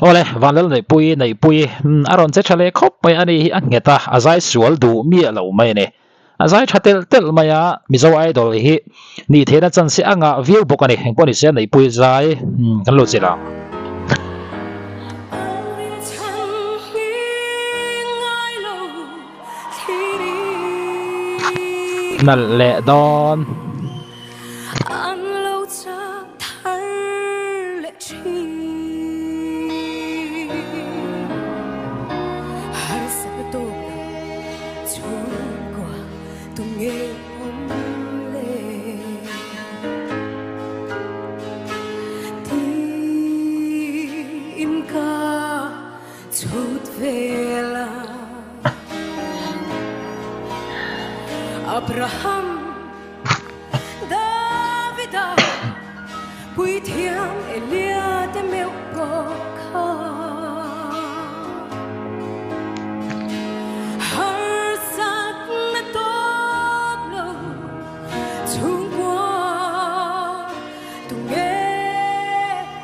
ole vanlal nei pui aron che chale khop pai ani hi an ngeta azai sual du mi lo mai ne azai thatel tel maya mizo idol hi ni thena chan se anga view bokani poni se nei pui zai kan lo chila nal le don Abraham Davida Bùi thiam Elia te mèo bò kha har sắc na tốt lâu chung qua tung nghe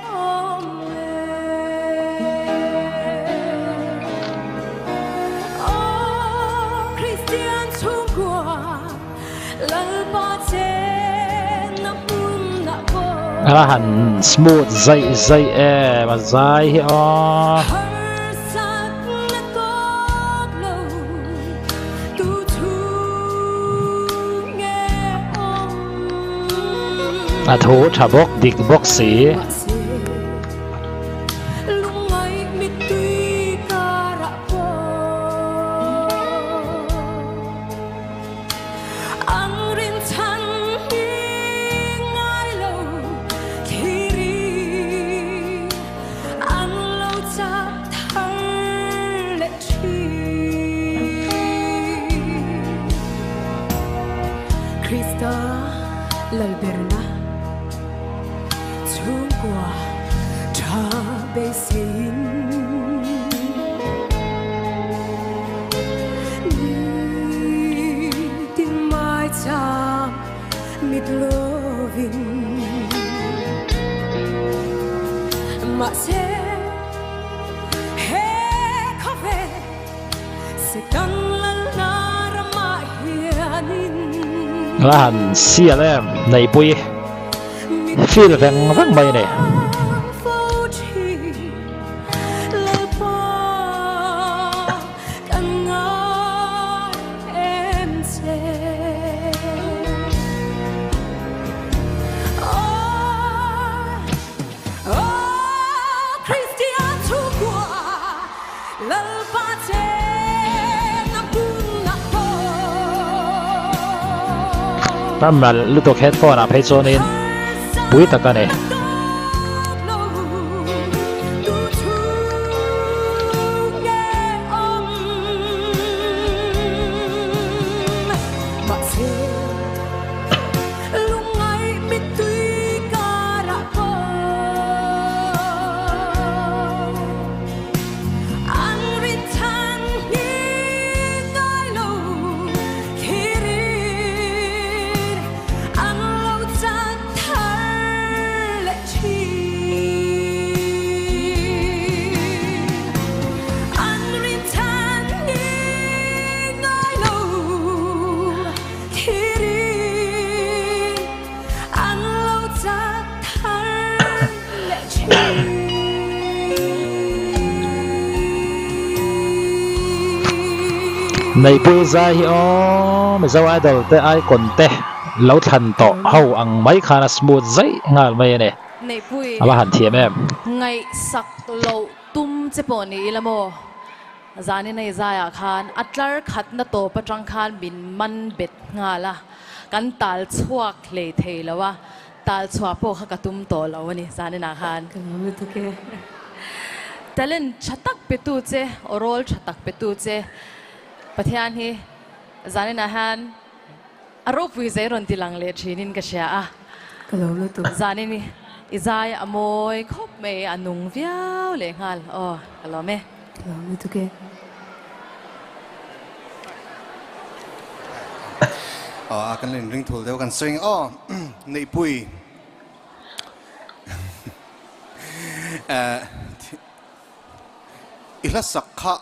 om oh Christian chung qua han smooth zai mà zai hi o thu thả bốc dik bốc xí L'alberna chung qua tra bê xin ni tin mai cha mít lovin mà sẽ he khó về sẽ căng lần na ra mà hiền han sia le nei pui feel veng mai ne mà lúc đó headphone à phải cho nên bụi tất cả này này bui ra hi o Mizo idol te ai kon te lo than to ho ang mai khana smooth zai ngal mai ne này bui aba han thiam em ngày sak lo tum che poni lamo zani nei zaya khan atlar khat na to patrang khan bin man bet ngala kan tal chuak le thei lawa tal chua po kha katum to lo ni zani na khan talent chatak petu che orol chatak petu che pathian hi zani na han aro pui zai ron tilang le thinin ka sha a kalolo tu zani ni izai amoy khop me anung viau le ngal o kalo me kalolo tu ke akan len ring thul deu kan swing nei pui อิละสักขะ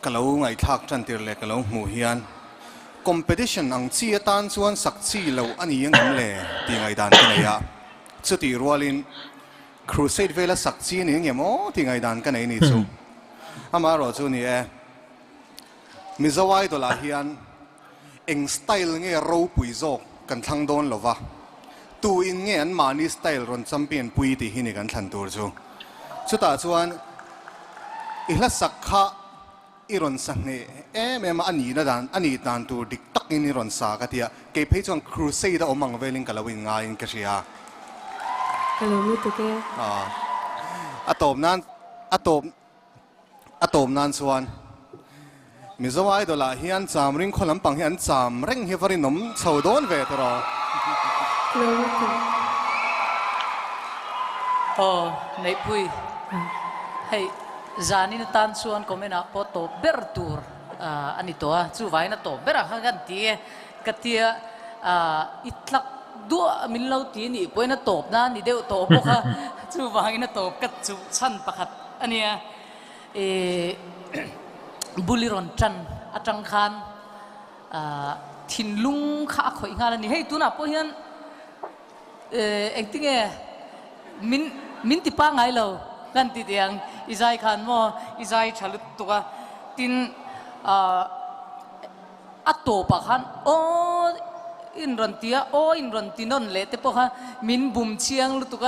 กะเลาไงทักจันติร์เล็กกะเลาหมู่เฮียน competition อังชีตันส่วนสักชีเราอันนี้ยังเล่ตีไงดันกันเนี่ยสุดที่รัวลิน crusade เวลาสักชีนี่ยังโม่ตีไงดันกันนี่จูอามารอจูนี่มิซาวายตัวละเฮียนเองสไตล์เงี้ยเราปุยโจกันทั้งโดนหรอวะตัวอินเงี้ยอันมานี่สไตล์รอนจำเป็นปุยที่หินกันทันตัวจูสุดท้ายชวนอิละสักขะอีรอนสังเนี่ยแม่มาอันนี้นะดันอันนี้ดันตัวดิกตักอินอีรอนสักที่เก็บให้จวนครูเซดอมังเวลิงกะลาวินงายินกะเชียกะโลลุตุเกะอะตบนั้นชวนมิซาวายตัวละเฮียนจามริงคนลำปังเฮียนจามริงเฮฟารินนมชาวโดนเวทรอกะโลลุตุในปุยให้จานินตันส่วนก็ไม่นับพอโตเบอร์ตูร์อันนี้ตัวจู่ไว้นะโตเบอร์ข้างกันตีกันตีอิตลักดัวมิลเลาตีนี่ป่วยนะโตบนะนี่เดียวโตพวกจู่ไว้นะโตกัดจู่ชั้นประคัดอันนี้บุลิรอนจันอาจังคานทินลุงข้าข่อยงานนี่ให้ตัวน่ะพวกเฮียนเอ็งติ้งมินติป้าไงเรากันติดยังอิจายขันโมอิจายฉลุตัวตินอัตโตปะขันโออินรันเตียโออินรันตินนเละแต่พวกมินบุมเชียงลุตัว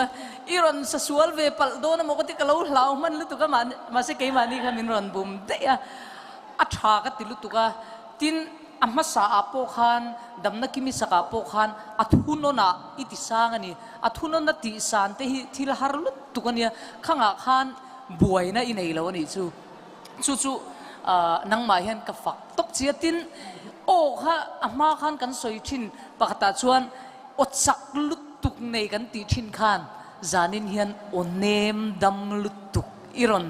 อิรันสสวลเวปัลโดนมกติกะเลาเหลามันลุตัวมาเสกมานี่ค่ะมินรันบุมเดียอัฐากติลุตัวตินอามาสาอาโปขันดำนักมิสกาโปขันอัทุนน่ะอิติสังนี่อัทุนน่ะติสันเตหิที่ละฮารุลุตัวเนี่ยข้างอาขันบวยนะอินเอลวันนี้จู่นังมาเห็นกับฝักตกเสียตินโอ้ค่ะอามาขันกันสวยชินปกติชวนอดสักลุตุกในกันตีชินขันจานินเห็นโอเนมดำลุตุกอิรอน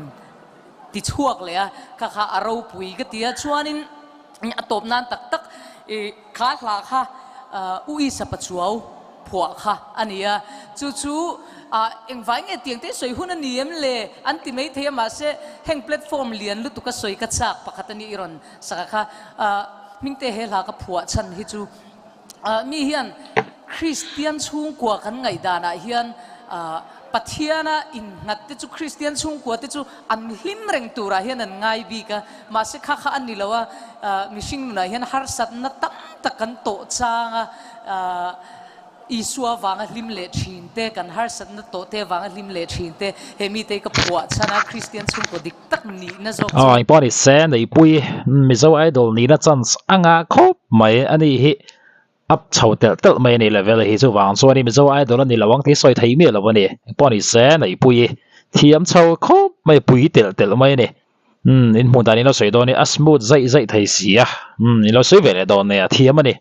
ติดช่วงเลยอะข้าอารูปุยก็ตีชวนินตบนานตักขาหลาค่ะอุยสับชัวผัวค่ะอันนี้จู่เอ็งไว้เงี้ยเตียงเตะสวยหุ่นนี่เอ็มเลยอันที่ไม่เทียมมาเสแห่งแพลตฟอร์มเลียนลุตุกสวยกระชักปกตินี่อิรอนสักค่ะมิงเตะเฮลากับผัวฉันฮิจูมีเฮียนคริสเตียนชุ่งกว่ากันไงดานะเฮียนปัทยานะอินนัดเตจูคริสเตียนชุ่งกว่าเตจูอันหิมเร่งตัวเฮียนง่ายบีกะมาเสข้าอันนี้แล้วว่ามิชิงนะเฮียนฮาร์สัตนัดตั้งตะกันโตจางอีสัววางลิมเลชินเตกันฮาร์สัตนัดโตเตวางลิมเลชินเตเฮมีเตกับผัวฉันนะคริสเตียนชุ่งกว่าดิกตักนี้นะจบอีปอนี่เซนไอปุยมิโซไอดอลนี่นะจันส์อ่างคบไม่อันนี้ฮิอัพชาวเตลไม่ในเลเวลฮิจูวางส่วนนี้มิโซไอดอลนี่ระวังที่ซอยไทยมีแล้ววันนี้ปอนี่เซนไอปุยเทียมชาวคบไม่ปุยเตลไม่เนี่ยอินมุนตานี่เราสวยตัวนี้อัสมูดใจไทยเสียนี่เราสวยเวลาตัวนี้เทียมมันเนี่ย